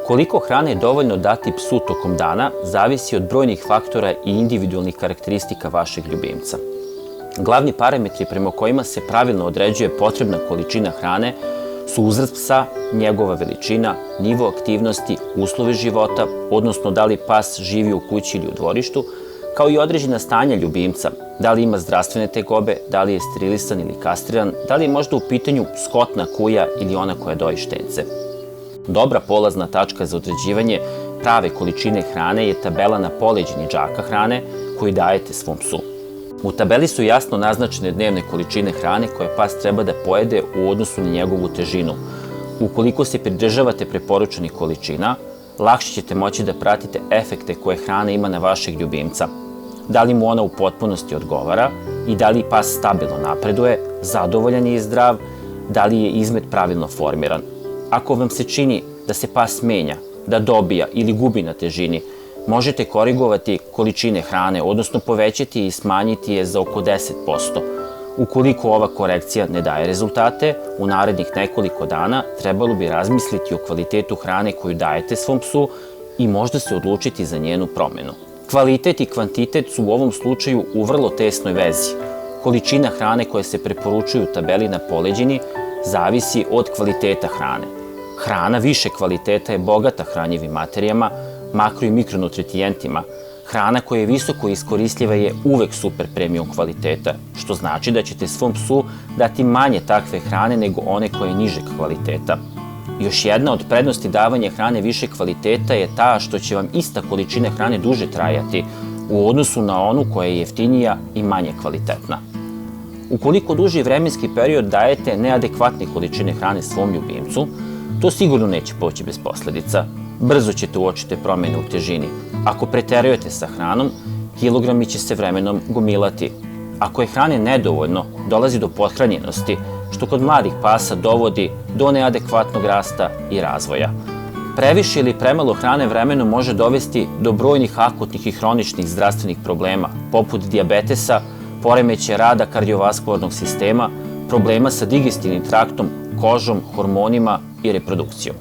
Koliko hrane je dovoljno dati psu tokom dana zavisi od brojnih faktora i individualnih karakteristika vašeg ljubimca. Glavni parametri prema kojima se pravilno određuje potrebna količina hrane su uzrast psa, njegova veličina, nivo aktivnosti, uslovi života, odnosno da li pas živi u kući ili u dvorištu, kao i određena stanja ljubimca, da li ima zdravstvene tegobe, da li je sterilisan ili kastriran, da li je možda u pitanju skotna kuja ili ona koja doji štence. Dobra polazna tačka za određivanje prave količine hrane je tabela na poleđini džaka hrane koju dajete svom psu. U tabeli su jasno naznačene dnevne količine hrane koje pas treba da pojede u odnosu na njegovu težinu. Ukoliko se pridržavate preporučenih količina, lakše ćete moći da pratite efekte koje hrana ima na vašeg ljubimca. Da li mu ona u potpunosti odgovara i da li pas stabilno napreduje, zadovoljan je i zdrav, da li je izmet pravilno formiran. Ako vam se čini da se pas menja, da dobija ili gubi na težini, možete korigovati količine hrane, odnosno povećati i smanjiti je za oko 10%. Ukoliko ova korekcija ne daje rezultate, u narednih nekoliko dana trebalo bi razmisliti o kvalitetu hrane koju dajete svom psu i možda se odlučiti za njenu promenu. Kvalitet i kvantitet su u ovom slučaju u vrlo tesnoj vezi. Količina hrane koja se preporučuju u tabeli na poleđini zavisi od kvaliteta hrane. Hrana više kvaliteta je bogata hranjivim materijama, makro i mikronutritijentima. Hrana koja je visoko iskoristljiva je uvek super premium kvaliteta, što znači da ćete svom psu dati manje takve hrane nego one koje je nižeg kvaliteta. Još jedna od prednosti davanja hrane više kvaliteta je ta što će vam ista količina hrane duže trajati u odnosu na onu koja je jeftinija i manje kvalitetna. Ukoliko duži vremenski period dajete neadekvatne količine hrane svom ljubimcu, to sigurno neće poći bez posledica. Brzo ćete uočiti promene u težini. Ako preterujete sa hranom, kilogrami će se vremenom gomilati. Ako je hrane nedovoljno, dolazi do pothranjenosti, što kod mladih pasa dovodi do neadekvatnog rasta i razvoja. Previše ili premalo hrane vremenom može dovesti do brojnih akutnih i hroničnih zdravstvenih problema, poput dijabetesa, poremećaja rada kardiovaskularnog sistema, problema sa digestivnim traktom, kožom, hormonima i reprodukcijom.